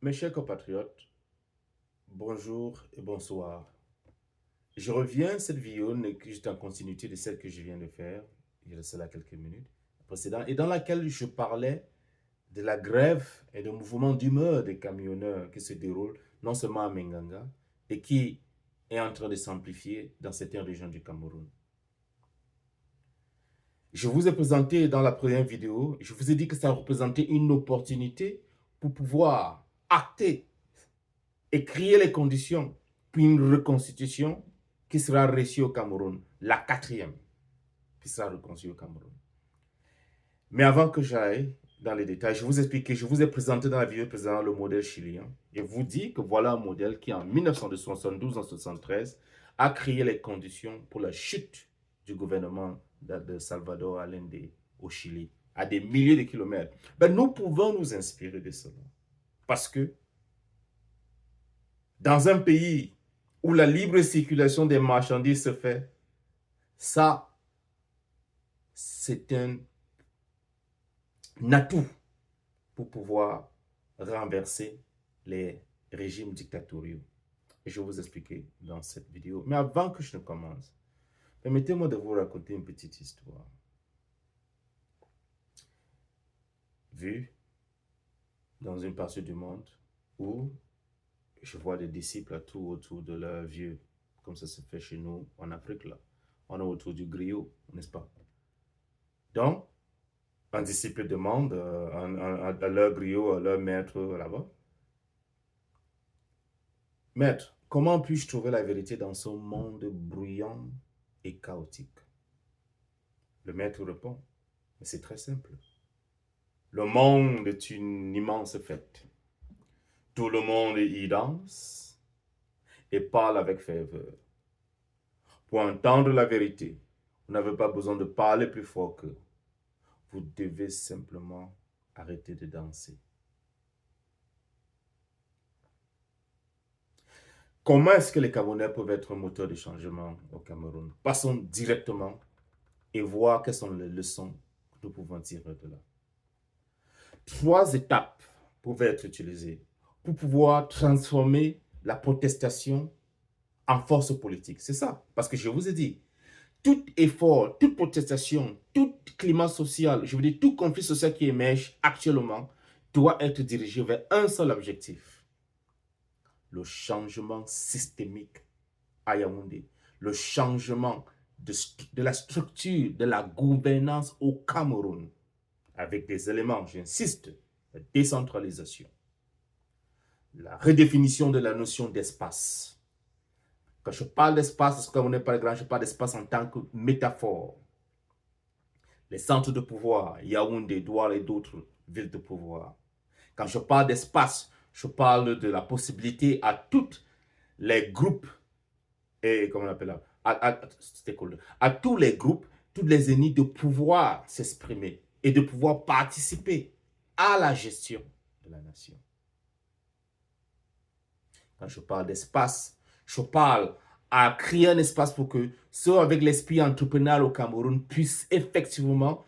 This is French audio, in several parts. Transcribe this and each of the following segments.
Mes chers compatriotes, bonjour et bonsoir. Je reviens, cette vidéo n'est que juste en continuité de celle que je viens de faire, il y a de cela quelques minutes précédentes, et dans laquelle je parlais de la grève et du mouvement d'humeur des camionneurs qui se déroule non seulement à Menganga, et qui est en train de s'amplifier dans certaines régions du Cameroun. Je vous ai présenté dans la première vidéo, je vous ai dit que ça représentait une opportunité pour pouvoir acter et créer les conditions pour une reconstitution qui sera réussie au Cameroun, la quatrième qui sera reconstruite au Cameroun. Mais avant que j'aille dans les détails, je vous explique que je vous ai présenté dans la vidéo précédente le modèle chilien et vous dis que voilà un modèle qui en 1972 en 73 a créé les conditions pour la chute du gouvernement de Salvador Allende au Chili à des milliers de kilomètres. Ben, nous pouvons nous inspirer de cela parce que dans un pays où la libre circulation des marchandises se fait, ça, c'est un atout pour pouvoir renverser les régimes dictatoriaux. Et je vais vous expliquer dans cette vidéo. Mais avant que je ne commence, permettez-moi de vous raconter une petite histoire. Vue dans une partie du monde où je vois des disciples à tout autour de leur vieux, comme ça se fait chez nous en Afrique là. On est autour du griot, n'est-ce pas? Donc, un disciple demande à leur griot, à leur maître là-bas, Maître, comment puis-je trouver la vérité dans ce monde bruyant et chaotique? Le maître répond, mais c'est très simple. Le monde est une immense fête. Tout le monde y danse et parle avec ferveur. Pour entendre la vérité, vous n'avez pas besoin de parler plus fort qu'eux. Vous devez simplement arrêter de danser. Comment est-ce que les Camerounais peuvent être moteurs de changement au Cameroun? Passons directement et voir quelles sont les leçons que nous pouvons tirer de là. 3 étapes pouvaient être utilisées pour pouvoir transformer la protestation en force politique. C'est ça. Parce que je vous ai dit, tout effort, toute protestation, tout climat social, je veux dire tout conflit social qui émerge actuellement doit être dirigé vers un seul objectif. Le changement systémique à Yaoundé. Le changement de la structure de la gouvernance au Cameroun avec des éléments, j'insiste, la décentralisation, la redéfinition de la notion d'espace. Quand je parle d'espace, comme on n'est pas grand, je parle d'espace en tant que métaphore. Les centres de pouvoir, Yaoundé, Douala et d'autres villes de pouvoir. Quand je parle d'espace, je parle de la possibilité à tous les groupes, et comment on appelle là, à tous les groupes, toutes les ethnies de pouvoir s'exprimer et de pouvoir participer à la gestion de la nation. Quand je parle d'espace, je parle à créer un espace pour que ceux avec l'esprit entrepreneurial au Cameroun puissent effectivement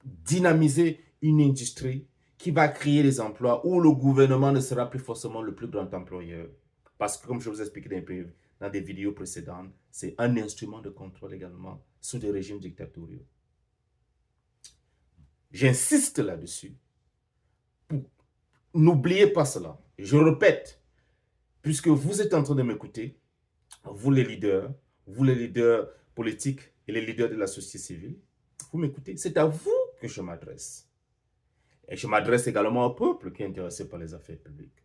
dynamiser une industrie qui va créer des emplois où le gouvernement ne sera plus forcément le plus grand employeur. Parce que comme je vous ai expliqué dans des vidéos précédentes, c'est un instrument de contrôle également sous des régimes dictatoriaux. J'insiste là-dessus. N'oubliez pas cela. Je répète, puisque vous êtes en train de m'écouter, vous les leaders politiques et les leaders de la société civile, vous m'écoutez, c'est à vous que je m'adresse. Et je m'adresse également au peuple qui est intéressé par les affaires publiques.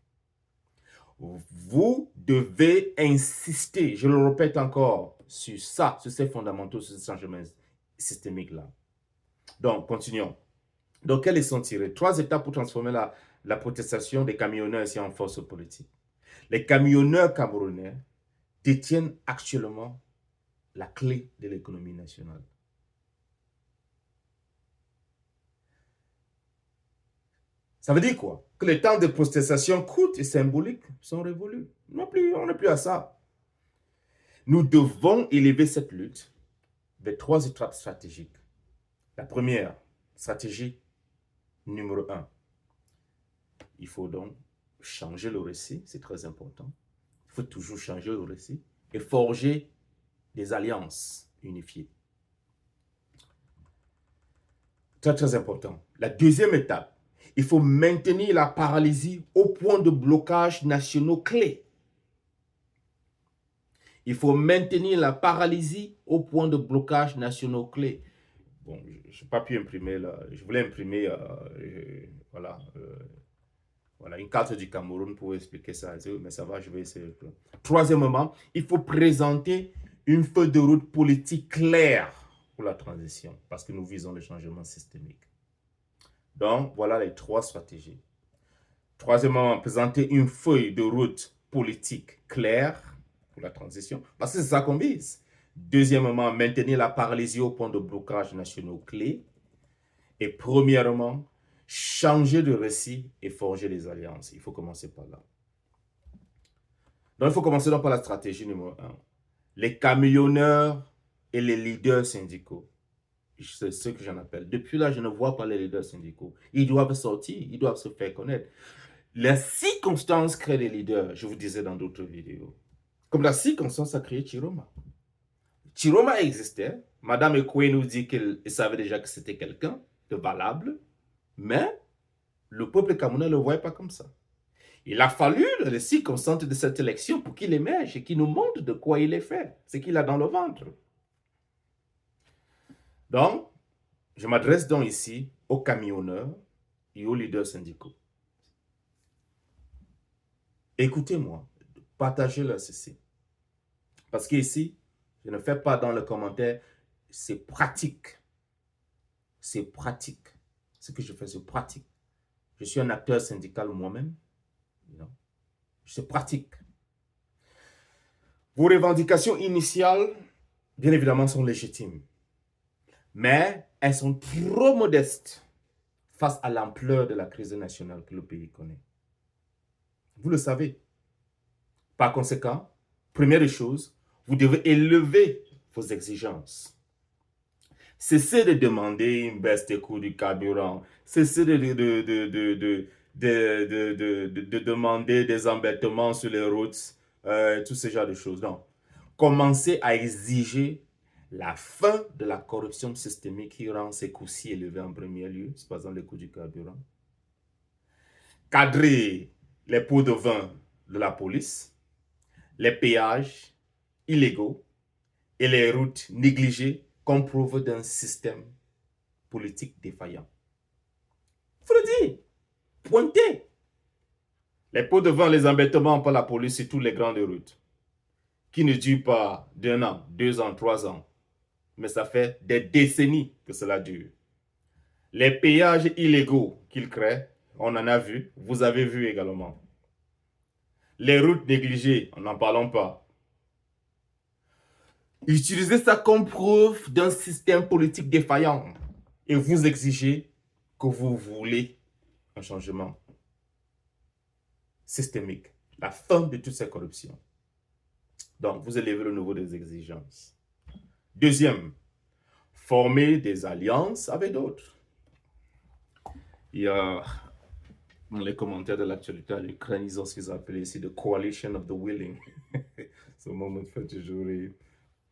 Vous devez insister, je le répète encore, sur ça, sur ces fondamentaux, sur ce changement systémique-là. Donc, continuons. Donc, quelles sont tirées? 3 étapes pour transformer la protestation des camionneurs ici en force politique. Les camionneurs camerounais détiennent actuellement la clé de l'économie nationale. Ça veut dire quoi? Que les temps de protestation courtes et symboliques sont révolus. Non plus, on n'est plus à ça. Nous devons élever cette lutte vers 3 étapes stratégiques. La première stratégie, numéro 1, il faut donc changer le récit, c'est très important. Il faut toujours changer le récit et forger des alliances unifiées. Très, très important. La deuxième étape, il faut maintenir la paralysie au point de blocage nationaux clés. Il faut maintenir la paralysie au point de blocage nationaux clés. Bon, je n'ai pas pu imprimer là. Je voulais imprimer voilà, une carte du Cameroun pour expliquer ça. Mais ça va, je vais essayer. Troisièmement, il faut présenter une feuille de route politique claire pour la transition, parce que nous visons le changement systémique. Donc, voilà les trois stratégies. Troisièmement, présenter une feuille de route politique claire pour la transition, parce que c'est ça qu'on vise. Deuxièmement, maintenir la paralysie au point de blocage nationaux clés. Et premièrement, changer de récit et forger des alliances. Il faut commencer par là. Donc, il faut commencer donc par la stratégie numéro 1. Les camionneurs et les leaders syndicaux. C'est ce que j'en appelle. Depuis là, je ne vois pas les leaders syndicaux. Ils doivent sortir, ils doivent se faire connaître. Les circonstances créent des leaders, je vous disais dans d'autres vidéos. Comme la circonstance a créé Chiroma. Chiroma existait. Madame Ekwe nous dit qu'elle savait déjà que c'était quelqu'un de valable, mais le peuple camerounais ne le voyait pas comme ça. Il a fallu les circonstances de cette élection pour qu'il émerge et qu'il nous montre de quoi il est fait, ce qu'il a dans le ventre. Donc, je m'adresse donc ici aux camionneurs et aux leaders syndicaux. Écoutez-moi, partagez-le ceci. Parce qu'ici, je ne fais pas dans le commentaire, c'est pratique. C'est pratique. Ce que je fais, c'est pratique. Je suis un acteur syndical moi-même. C'est pratique. Vos revendications initiales, bien évidemment, sont légitimes. Mais elles sont trop modestes face à l'ampleur de la crise nationale que le pays connaît. Vous le savez. Par conséquent, première des choses, vous devez élever vos exigences. Cessez de demander une baisse des coûts du carburant. Cessez de demander des embêtements sur les routes, tout ce genre de choses. Non. Commencez à exiger la fin de la corruption systémique qui rend ces coûts si élevés en premier lieu, c'est par exemple les coûts du carburant. Cadrer les pots de vin de la police, les péages illégaux et les routes négligées comme preuve d'un système politique défaillant. Il faut le dire, pointez. Les pots de vin, les embêtements par la police sur toutes les grandes routes, qui ne durent pas d'1 an, 2 ans, 3 ans, mais ça fait des décennies que cela dure. Les péages illégaux qu'ils créent, on en a vu, vous avez vu également. Les routes négligées, n'en parlons pas. Utilisez ça comme preuve d'un système politique défaillant et vous exigez que vous voulez un changement systémique, la fin de toutes ces corruptions. Donc, vous élevez le niveau des exigences. Deuxième, former des alliances avec d'autres. Il y a dans les commentaires de l'actualité en Ukraine, ils ont ce qu'ils appellent ici the coalition of the willing. Ce moment me fait toujours rire.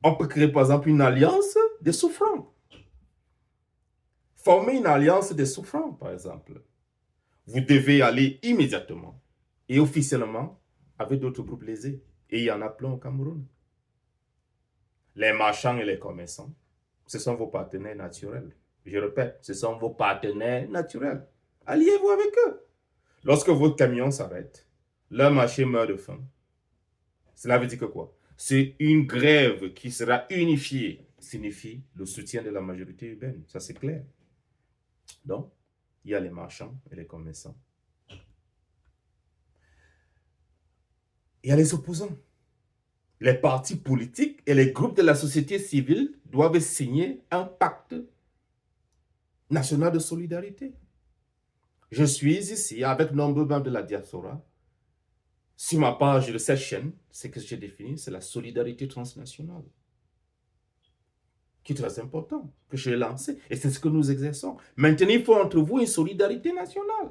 On peut créer par exemple une alliance des souffrants. Former une alliance des souffrants, par exemple. Vous devez aller immédiatement et officiellement avec d'autres groupes lésés. Et il y en a plein au Cameroun. Les marchands et les commerçants, ce sont vos partenaires naturels. Je répète, ce sont vos partenaires naturels. Alliez-vous avec eux. Lorsque votre camion s'arrête, leur marché meurt de faim. Cela veut dire que quoi? C'est une grève qui sera unifiée, signifie le soutien de la majorité urbaine. Ça, c'est clair. Donc, il y a les marchands et les commerçants. Il y a les opposants. Les partis politiques et les groupes de la société civile doivent signer un pacte national de solidarité. Je suis ici avec nombreux membres de la diaspora. Sur ma page de cette chaîne, ce que j'ai défini, c'est la solidarité transnationale, qui est très important, que j'ai lancé. Et c'est ce que nous exerçons. Maintenant, il faut entre vous une solidarité nationale.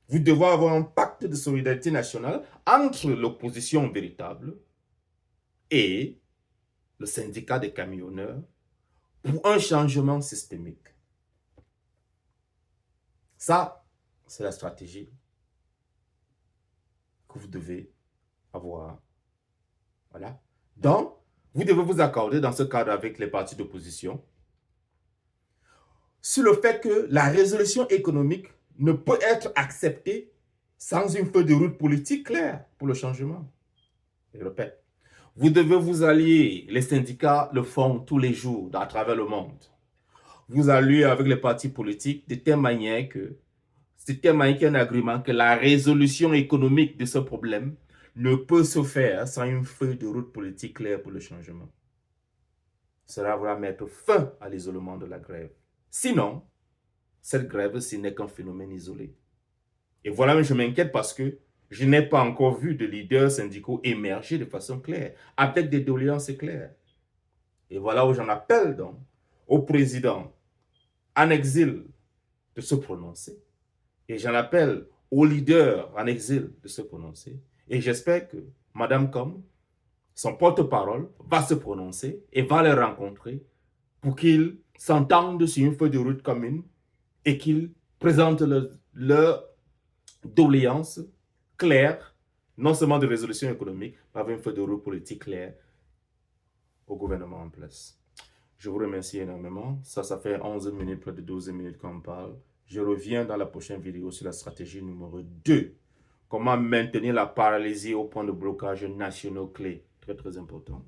Vous devez avoir un pacte de solidarité nationale entre l'opposition véritable et le syndicat des camionneurs pour un changement systémique. Ça, c'est la stratégie que vous devez avoir. Voilà. Donc, vous devez vous accorder dans ce cadre avec les partis d'opposition sur le fait que la résolution économique ne peut être acceptée sans une feuille de route politique claire pour le changement. Je répète, vous devez vous allier, les syndicats le font tous les jours à travers le monde. Vous alliez avec les partis politiques de telle manière qu'il y a un agrément que la résolution économique de ce problème ne peut se faire sans une feuille de route politique claire pour le changement. Cela va mettre fin à l'isolement de la grève. Sinon, cette grève, ce n'est qu'un phénomène isolé. Et voilà, je m'inquiète parce que je n'ai pas encore vu de leaders syndicaux émerger de façon claire, avec des doléances claires. Et voilà où j'en appelle donc au président en exil de se prononcer. Et j'en appelle aux leaders en exil de se prononcer. Et j'espère que Mme Com, son porte-parole, va se prononcer et va les rencontrer pour qu'ils s'entendent sur une feuille de route commune et qu'ils présentent leur doléances claires, non seulement de résolution économique, mais avec une feuille de route politique claire au gouvernement en place. Je vous remercie énormément. Ça fait 11 minutes, près de 12 minutes qu'on parle. Je reviens dans la prochaine vidéo sur la stratégie numéro 2. Comment maintenir la paralysie au point de blocage nationaux clés. Très, très important.